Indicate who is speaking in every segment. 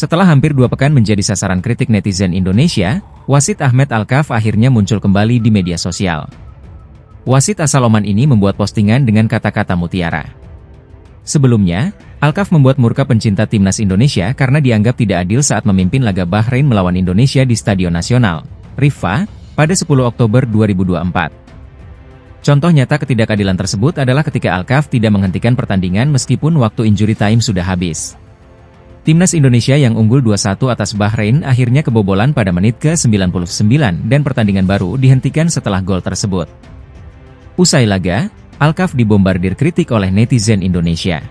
Speaker 1: Setelah hampir 2 pekan menjadi sasaran kritik netizen Indonesia, wasit Ahmed Alkaf akhirnya muncul kembali di media sosial. Wasit asal Oman ini membuat postingan dengan kata-kata mutiara. Sebelumnya, Alkaf membuat murka pencinta timnas Indonesia karena dianggap tidak adil saat memimpin laga Bahrain melawan Indonesia di Stadion Nasional, Riffa, pada 10 Oktober 2024. Contoh nyata ketidakadilan tersebut adalah ketika Alkaf tidak menghentikan pertandingan meskipun waktu injury time sudah habis. Timnas Indonesia yang unggul 2-1 atas Bahrain akhirnya kebobolan pada menit ke-99 dan pertandingan baru dihentikan setelah gol tersebut. Usai laga, Alkaf dibombardir kritik oleh netizen Indonesia.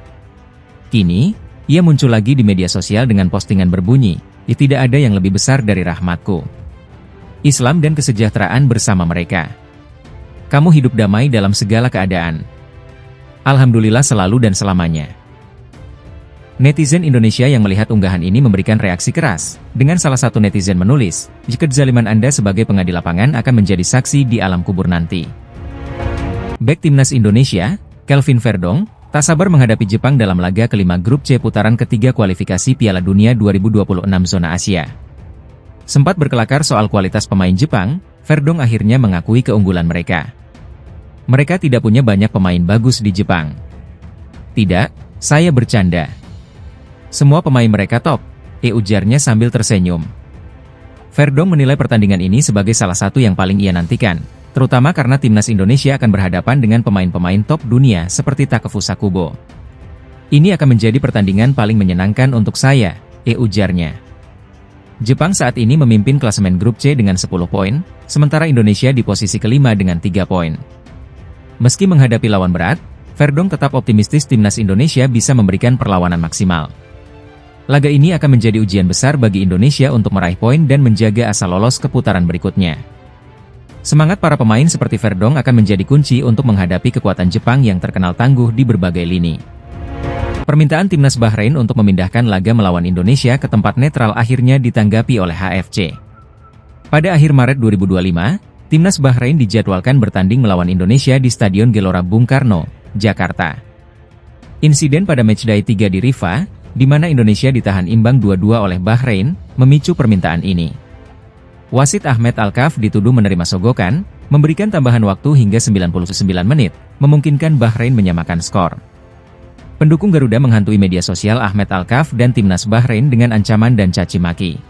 Speaker 1: Kini, ia muncul lagi di media sosial dengan postingan berbunyi, "Ya tidak ada yang lebih besar dari rahmatku. Islam dan kesejahteraan bersama mereka. Kamu hidup damai dalam segala keadaan. Alhamdulillah selalu dan selamanya." Netizen Indonesia yang melihat unggahan ini memberikan reaksi keras, dengan salah satu netizen menulis, "Jika kezaliman Anda sebagai pengadi lapangan akan menjadi saksi di alam kubur nanti." Bek Timnas Indonesia, Kelvin Verdong, tak sabar menghadapi Jepang dalam laga kelima grup C putaran ketiga kualifikasi Piala Dunia 2026 zona Asia. Sempat berkelakar soal kualitas pemain Jepang, Verdong akhirnya mengakui keunggulan mereka. "Mereka tidak punya banyak pemain bagus di Jepang. Tidak, saya bercanda. Semua pemain mereka top," ujarnya sambil tersenyum. Verdong menilai pertandingan ini sebagai salah satu yang paling ia nantikan, terutama karena timnas Indonesia akan berhadapan dengan pemain-pemain top dunia seperti Takefusa Kubo. "Ini akan menjadi pertandingan paling menyenangkan untuk saya," ujarnya. Jepang saat ini memimpin klasemen grup C dengan 10 poin, sementara Indonesia di posisi kelima dengan 3 poin. Meski menghadapi lawan berat, Verdong tetap optimistis timnas Indonesia bisa memberikan perlawanan maksimal. Laga ini akan menjadi ujian besar bagi Indonesia untuk meraih poin dan menjaga asa lolos ke putaran berikutnya. Semangat para pemain seperti Verdong akan menjadi kunci untuk menghadapi kekuatan Jepang yang terkenal tangguh di berbagai lini. Permintaan timnas Bahrain untuk memindahkan laga melawan Indonesia ke tempat netral akhirnya ditanggapi oleh HFC. Pada akhir Maret 2025, timnas Bahrain dijadwalkan bertanding melawan Indonesia di Stadion Gelora Bung Karno, Jakarta. Insiden pada matchday 3 di Riffa, di mana Indonesia ditahan imbang 2-2 oleh Bahrain, memicu permintaan ini. Wasit Ahmed Alkaf dituduh menerima sogokan, memberikan tambahan waktu hingga 99 menit, memungkinkan Bahrain menyamakan skor. Pendukung Garuda menghantui media sosial Ahmed Alkaf dan timnas Bahrain dengan ancaman dan caci maki.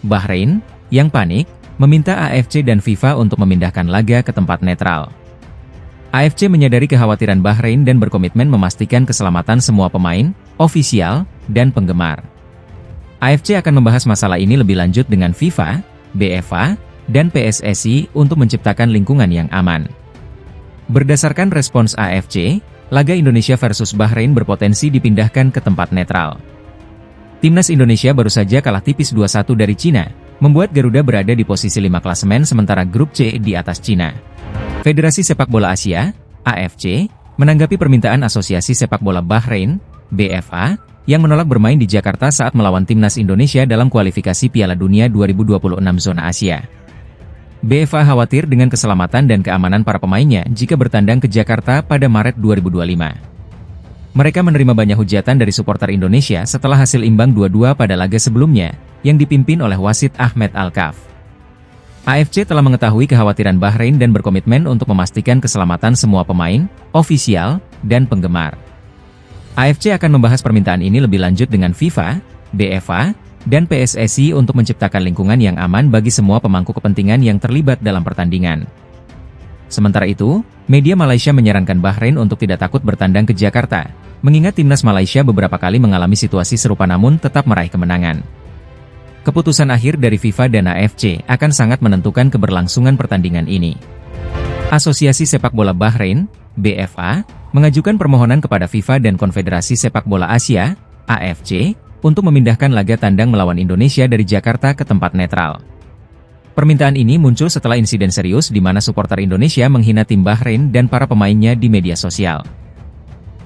Speaker 1: Bahrain, yang panik, meminta AFC dan FIFA untuk memindahkan laga ke tempat netral. AFC menyadari kekhawatiran Bahrain dan berkomitmen memastikan keselamatan semua pemain, ofisial, dan penggemar. AFC akan membahas masalah ini lebih lanjut dengan FIFA, BFA, dan PSSI untuk menciptakan lingkungan yang aman. Berdasarkan respons AFC, laga Indonesia versus Bahrain berpotensi dipindahkan ke tempat netral. Timnas Indonesia baru saja kalah tipis 2-1 dari Cina, membuat Garuda berada di posisi 5 klasemen sementara grup C di atas Cina. Federasi Sepak Bola Asia, AFC, menanggapi permintaan Asosiasi Sepak Bola Bahrain, BFA, yang menolak bermain di Jakarta saat melawan timnas Indonesia dalam kualifikasi Piala Dunia 2026 zona Asia. BFA khawatir dengan keselamatan dan keamanan para pemainnya jika bertandang ke Jakarta pada Maret 2025. Mereka menerima banyak hujatan dari supporter Indonesia setelah hasil imbang 2-2 pada laga sebelumnya, yang dipimpin oleh wasit Ahmed Alkaf. AFC telah mengetahui kekhawatiran Bahrain dan berkomitmen untuk memastikan keselamatan semua pemain, ofisial, dan penggemar. AFC akan membahas permintaan ini lebih lanjut dengan FIFA, BFA, dan PSSI untuk menciptakan lingkungan yang aman bagi semua pemangku kepentingan yang terlibat dalam pertandingan. Sementara itu, media Malaysia menyarankan Bahrain untuk tidak takut bertandang ke Jakarta, mengingat timnas Malaysia beberapa kali mengalami situasi serupa namun tetap meraih kemenangan. Keputusan akhir dari FIFA dan AFC akan sangat menentukan keberlangsungan pertandingan ini. Asosiasi Sepak Bola Bahrain, BFA, mengajukan permohonan kepada FIFA dan Konfederasi Sepak Bola Asia, AFC, untuk memindahkan laga tandang melawan Indonesia dari Jakarta ke tempat netral. Permintaan ini muncul setelah insiden serius di mana supporter Indonesia menghina tim Bahrain dan para pemainnya di media sosial.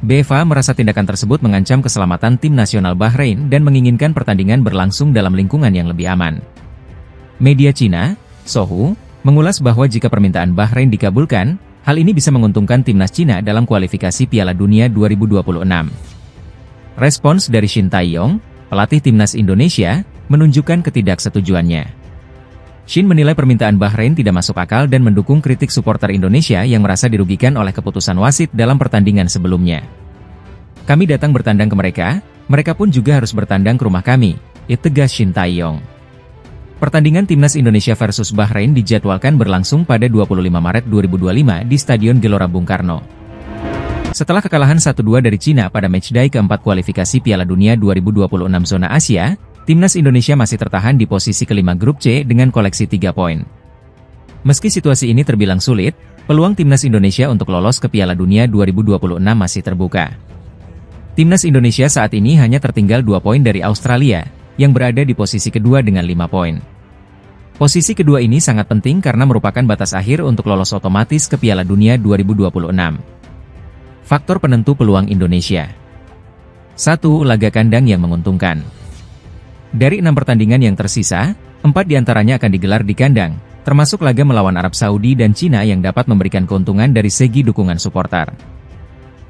Speaker 1: BFA merasa tindakan tersebut mengancam keselamatan tim nasional Bahrain dan menginginkan pertandingan berlangsung dalam lingkungan yang lebih aman. Media Cina, Sohu, mengulas bahwa jika permintaan Bahrain dikabulkan, hal ini bisa menguntungkan timnas Cina dalam kualifikasi Piala Dunia 2026. Respons dari Shin Tae-yong, pelatih timnas Indonesia, menunjukkan ketidaksetujuannya. Shin menilai permintaan Bahrain tidak masuk akal dan mendukung kritik suporter Indonesia yang merasa dirugikan oleh keputusan wasit dalam pertandingan sebelumnya. Kami datang bertandang ke mereka pun juga harus bertandang ke rumah kami, tegas Shin Tae-yong. Pertandingan timnas Indonesia versus Bahrain dijadwalkan berlangsung pada 25 Maret 2025 di Stadion Gelora Bung Karno. Setelah kekalahan 1-2 dari Cina pada matchday keempat kualifikasi Piala Dunia 2026 zona Asia, timnas Indonesia masih tertahan di posisi kelima grup C dengan koleksi 3 poin. Meski situasi ini terbilang sulit, peluang timnas Indonesia untuk lolos ke Piala Dunia 2026 masih terbuka. Timnas Indonesia saat ini hanya tertinggal 2 poin dari Australia, yang berada di posisi kedua dengan 5 poin. Posisi kedua ini sangat penting karena merupakan batas akhir untuk lolos otomatis ke Piala Dunia 2026. Faktor penentu peluang Indonesia. 1. Laga kandang yang menguntungkan. Dari 6 pertandingan yang tersisa, 4 diantaranya akan digelar di kandang, termasuk laga melawan Arab Saudi dan Cina yang dapat memberikan keuntungan dari segi dukungan suporter.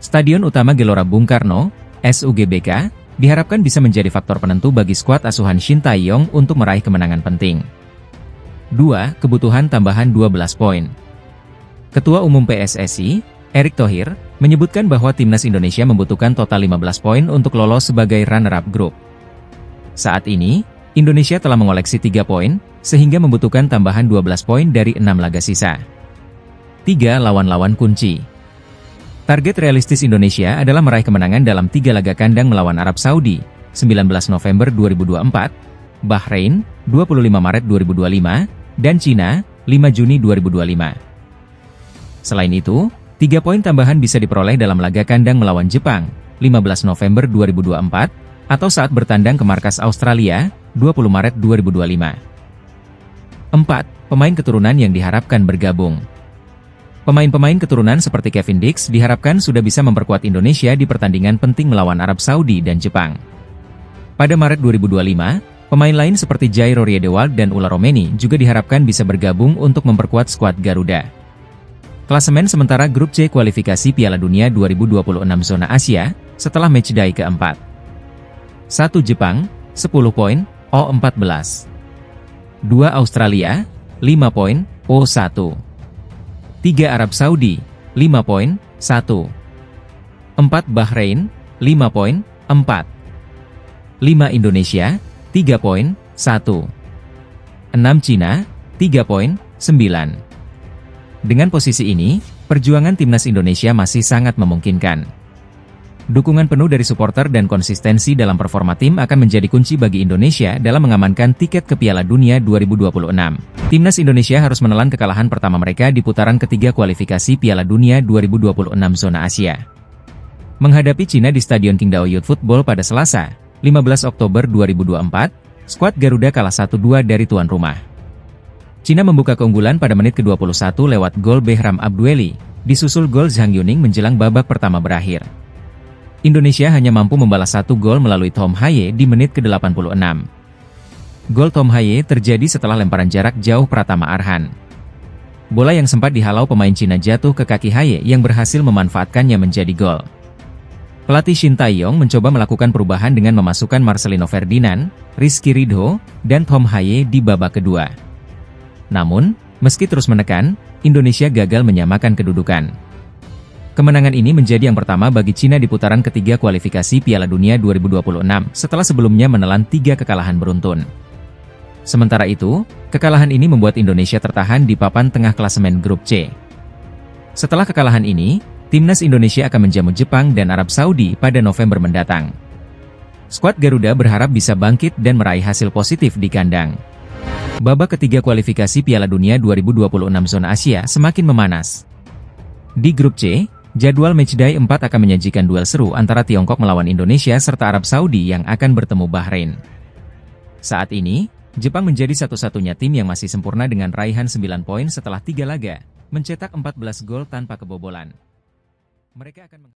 Speaker 1: Stadion utama Gelora Bung Karno, SUGBK, diharapkan bisa menjadi faktor penentu bagi skuad asuhan Shin Tae-yong untuk meraih kemenangan penting. 2. Kebutuhan tambahan 12 poin. Ketua Umum PSSI, Erick Thohir, menyebutkan bahwa timnas Indonesia membutuhkan total 15 poin untuk lolos sebagai runner-up grup. Saat ini, Indonesia telah mengoleksi 3 poin, sehingga membutuhkan tambahan 12 poin dari 6 laga sisa. 3. Lawan-lawan kunci. Target realistis Indonesia adalah meraih kemenangan dalam 3 laga kandang melawan Arab Saudi, 19 November 2024, Bahrain, 25 Maret 2025, dan Cina, 5 Juni 2025. Selain itu, 3 poin tambahan bisa diperoleh dalam laga kandang melawan Jepang, 15 November 2024, atau saat bertandang ke markas Australia, 20 Maret 2025. 4. Pemain keturunan yang diharapkan bergabung. Pemain-pemain keturunan seperti Kevin Dix diharapkan sudah bisa memperkuat Indonesia di pertandingan penting melawan Arab Saudi dan Jepang. Pada Maret 2025, pemain lain seperti Jairo Riedewald dan Ula Romeni juga diharapkan bisa bergabung untuk memperkuat skuad Garuda. Klasemen sementara grup C kualifikasi Piala Dunia 2026 zona Asia, setelah matchday keempat. 1 Jepang, 10 poin, O14. 2 Australia, 5 poin, O1. 3 Arab Saudi, 5 poin, 1. 4 Bahrain, 5 poin, 4. 5 Indonesia, 3 poin, 1. 6 Cina, 3 poin, 9. Dengan posisi ini, perjuangan timnas Indonesia masih sangat memungkinkan. Dukungan penuh dari supporter dan konsistensi dalam performa tim akan menjadi kunci bagi Indonesia dalam mengamankan tiket ke Piala Dunia 2026. Timnas Indonesia harus menelan kekalahan pertama mereka di putaran ketiga kualifikasi Piala Dunia 2026 zona Asia. Menghadapi Cina di Stadion Qingdao Youth Football pada Selasa, 15 Oktober 2024, skuad Garuda kalah 1-2 dari tuan rumah. Cina membuka keunggulan pada menit ke-21 lewat gol Behram Abdueli, disusul gol Zhang Yuning menjelang babak pertama berakhir. Indonesia hanya mampu membalas 1 gol melalui Tom Haye di menit ke-86. Gol Tom Haye terjadi setelah lemparan jarak jauh Pratama Arhan. Bola yang sempat dihalau pemain Cina jatuh ke kaki Haye yang berhasil memanfaatkannya menjadi gol. Pelatih Shin Tae-yong mencoba melakukan perubahan dengan memasukkan Marcelino Ferdinand, Rizky Ridho, dan Tom Haye di babak kedua. Namun, meski terus menekan, Indonesia gagal menyamakan kedudukan. Kemenangan ini menjadi yang pertama bagi Cina di putaran ketiga kualifikasi Piala Dunia 2026 setelah sebelumnya menelan 3 kekalahan beruntun. Sementara itu, kekalahan ini membuat Indonesia tertahan di papan tengah klasemen grup C. Setelah kekalahan ini, timnas Indonesia akan menjamu Jepang dan Arab Saudi pada November mendatang. Skuad Garuda berharap bisa bangkit dan meraih hasil positif di kandang. Babak ketiga kualifikasi Piala Dunia 2026 zona Asia semakin memanas. Di grup C, jadwal matchday 4 akan menyajikan duel seru antara Tiongkok melawan Indonesia serta Arab Saudi yang akan bertemu Bahrain. Saat ini, Jepang menjadi satu-satunya tim yang masih sempurna dengan raihan 9 poin setelah 3 laga, mencetak 14 gol tanpa kebobolan. Mereka akan